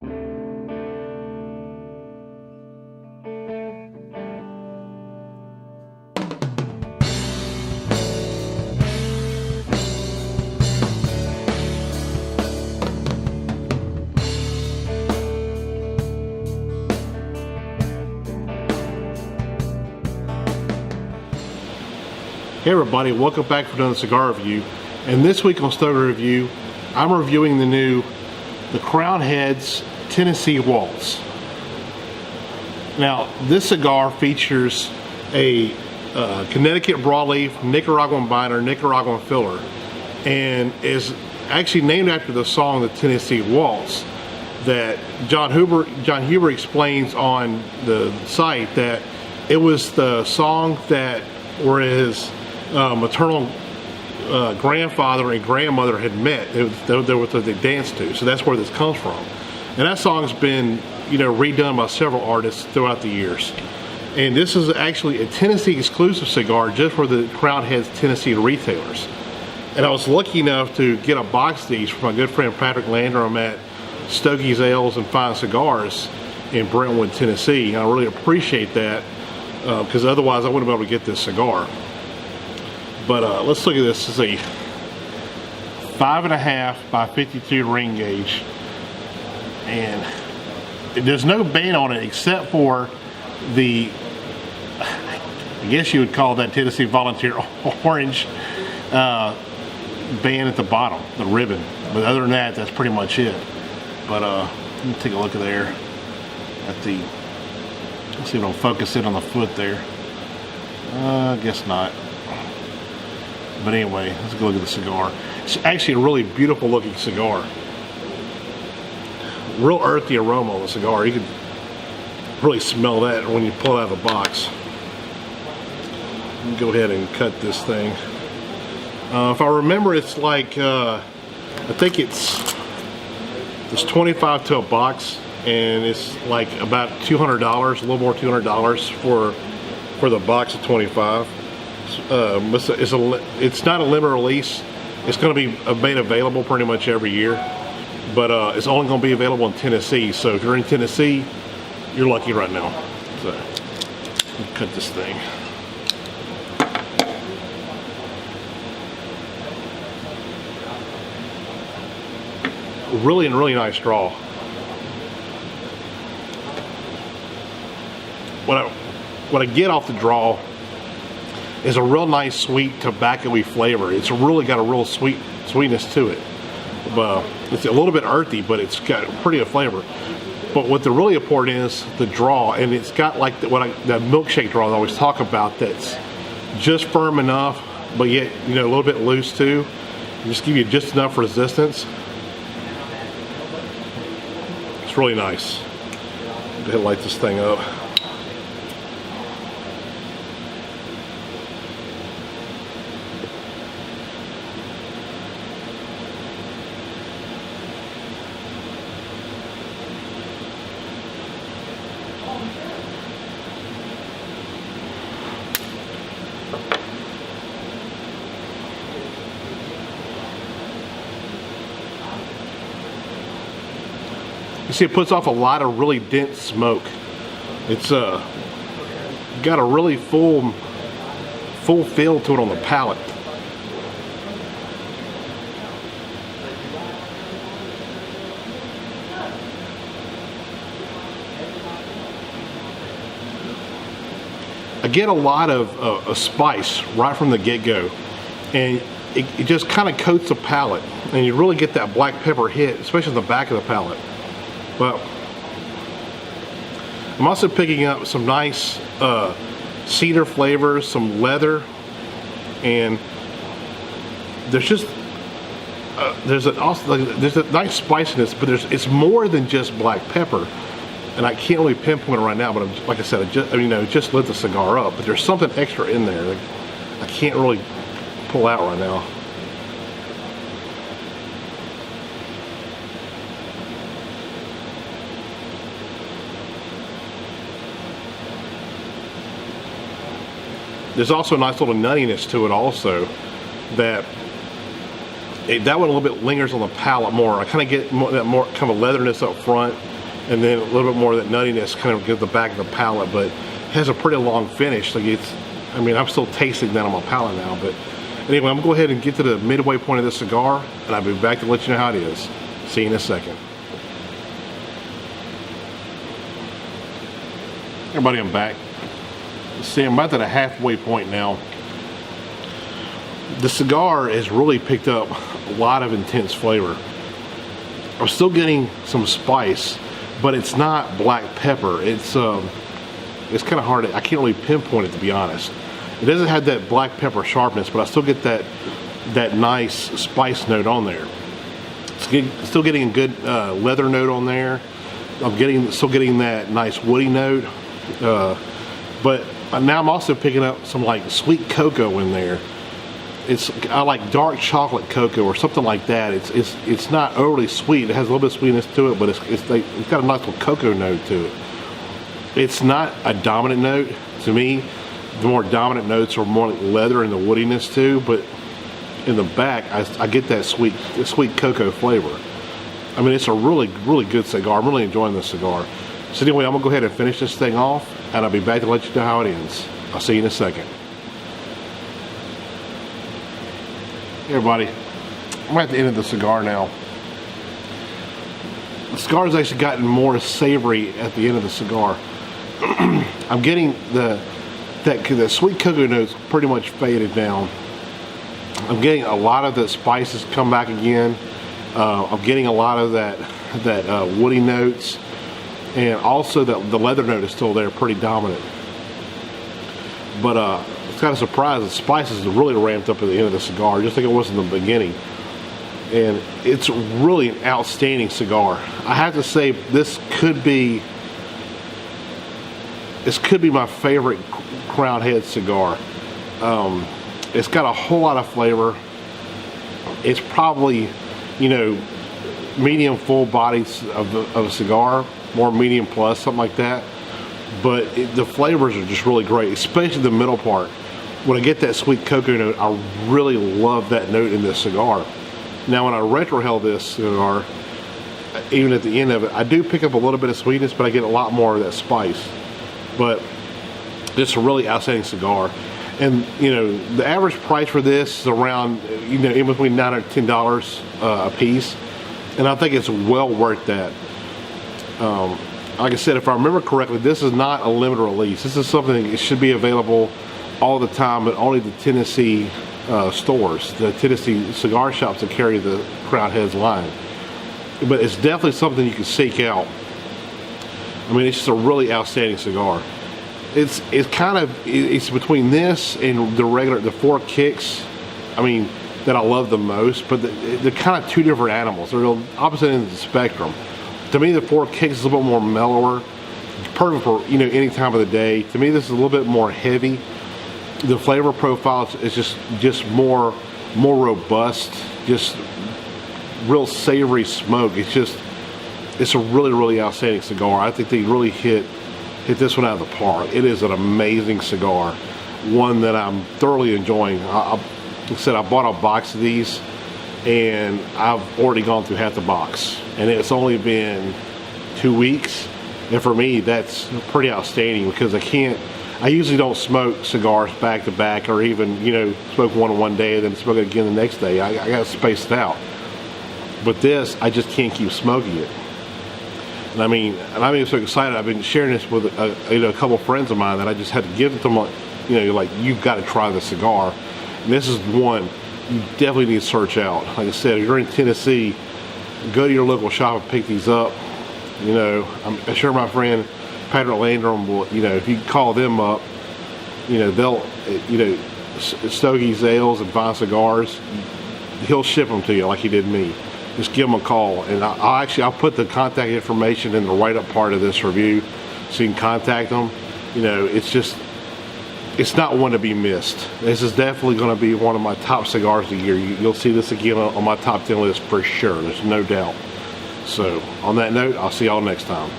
Hey everybody, welcome back for another cigar review. And this week on Stoner Review, I'm reviewing the Crown Heads Tennessee Waltz. Now, this cigar features a Connecticut Broadleaf, Nicaraguan binder, Nicaraguan filler, and is actually named after the song, the Tennessee Waltz, that Jon Huber explains on the site that it was the song that where his maternal grandfather and grandmother had met. They were what they danced to, so that's where this comes from. And that song's been, you know, redone by several artists throughout the years. And this is actually a Tennessee exclusive cigar just for the Crown Heads Tennessee retailers. And I was lucky enough to get a box of these from my good friend Patrick Landrum at Stokey's Ales and Fine Cigars in Brentwood, Tennessee. And I really appreciate that because otherwise I wouldn't be able to get this cigar. But let's look at this. This is a 5.5 by 52 ring gauge, and there's no band on it except for the, I guess you would call that Tennessee Volunteer orange band at the bottom, the ribbon. But other than that, that's pretty much it. But let me take a look at there at the, let's see if it'll focus in on the foot there. I guess not. But anyway, let's go look at the cigar. It's actually a really beautiful looking cigar. Real earthy aroma on the cigar. You can really smell that when you pull it out of the box. Let me go ahead and cut this thing. If I remember, it's like, I think it's 25 to a box, and it's like about $200, a little more $200 for the box of 25. It's not a limited release. It's going to be made available pretty much every year, but it's only going to be available in Tennessee. So if you're in Tennessee, you're lucky right now. So cut this thing. Really nice draw. What I get off the draw is a real nice sweet tobacco-y flavor. It's really got a real sweetness to it. It's a little bit earthy, but it's got pretty good flavor. But what the really important is the draw, and it's got like that milkshake draw I always talk about. That's just firm enough, but yet, you know, a little bit loose too. Just give you just enough resistance. It's really nice. Go ahead and light this thing up. You see, it puts off a lot of really dense smoke. It's got a really full feel to it on the palate. I get a lot of spice right from the get-go, and it just kind of coats the palate, and you really get that black pepper hit, especially on the back of the palate. But I'm also picking up some nice cedar flavors, some leather, and there's just there's a nice spiciness, but it's more than just black pepper. And I can't really pinpoint it right now, but like I said, it just lit the cigar up. But there's something extra in there that I can't really pull out right now. There's also a nice little nuttiness to it also that that one a little bit lingers on the palate more. I kind of get that more kind of leatheriness up front, and then a little bit more of that nuttiness kind of gives the back of the palate, but it has a pretty long finish. Like I mean, I'm still tasting that on my palate now, but anyway, I'm gonna go ahead and get to the midway point of this cigar, and I'll be back to let you know how it is. See you in a second. Everybody, I'm back. See, I'm about at a halfway point now. The cigar has really picked up a lot of intense flavor. I'm still getting some spice, but it's not black pepper. It's kind of hard. I can't really pinpoint it, to be honest. It doesn't have that black pepper sharpness, but I still get that nice spice note on there. Still getting a good leather note on there. I'm still getting that nice woody note. But now I'm also picking up some like sweet cocoa in there. I like dark chocolate cocoa or something like that. It's not overly sweet. It has a little bit of sweetness to it, but it's got a nice little cocoa note to it. It's not a dominant note. To me, the more dominant notes are more like leather and the woodiness too, but in the back I get that sweet cocoa flavor. I mean, it's a really good cigar. I'm really enjoying this cigar. So anyway, I'm gonna go ahead and finish this thing off, and I'll be back to let you know how it ends. I'll see you in a second. Hey everybody, I'm at the end of the cigar now. The cigar has actually gotten more savory at the end of the cigar. I'm getting the sweet cocoa notes pretty much faded down. I'm getting a lot of the spices come back again. I'm getting a lot of that woody notes. And also the leather note is still there, pretty dominant. But it's kind of surprised the spices are really ramped up at the end of the cigar, just like it was in the beginning. And it's really an outstanding cigar. I have to say, this could be my favorite Crown Head cigar. It's got a whole lot of flavor. It's probably, you know, medium full body of a cigar, more medium plus, something like that. But the flavors are just really great, especially the middle part. When I get that sweet cocoa note, I really love that note in this cigar. Now when I retrohale this cigar, even at the end of it, I do pick up a little bit of sweetness, but I get a lot more of that spice. But it's a really outstanding cigar. And you know, the average price for this is around, you know, in between $9 and $10 a piece. And I think it's well worth that. Like I said, if I remember correctly, this is not a limited release. This is something that should be available all the time, but only the Tennessee stores, the Tennessee cigar shops that carry the Crown Heads line. But it's definitely something you can seek out. I mean, it's just a really outstanding cigar. It's between this and the four kicks, I mean, that I love the most, but they're kind of two different animals. They're the opposite ends of the spectrum. To me, the four kicks is a little bit more mellower. It's perfect for, you know, any time of the day. To me, this is a little bit more heavy. The flavor profile is just more robust, just real savory smoke. It's a really outstanding cigar. I think they really hit this one out of the park. It is an amazing cigar, one that I'm thoroughly enjoying. Like I said, I bought a box of these, and I've already gone through half the box, and it's only been 2 weeks. And for me, that's pretty outstanding, because I usually don't smoke cigars back to back, or even, you know, smoke one day and then smoke it again the next day. I got spaced out. But this, I just can't keep smoking it. And I'm even so excited. I've been sharing this with a couple friends of mine that I just had to give it to them. You know, like, you've got to try the cigar. And this is one you definitely need to search out. Like I said, if you're in Tennessee, go to your local shop and pick these up. You know, I'm sure my friend Patrick Landrum will, you know, if you call them up, you know, they'll, you know, Stokey's Ales and Fine Cigars, he'll ship them to you like he did me. Just give them a call, and I'll put the contact information in the write-up part of this review, so you can contact them. You know, it's not one to be missed. This is definitely going to be one of my top cigars of the year. You'll see this again on my top 10 list for sure. There's no doubt. So on that note, I'll see y'all next time.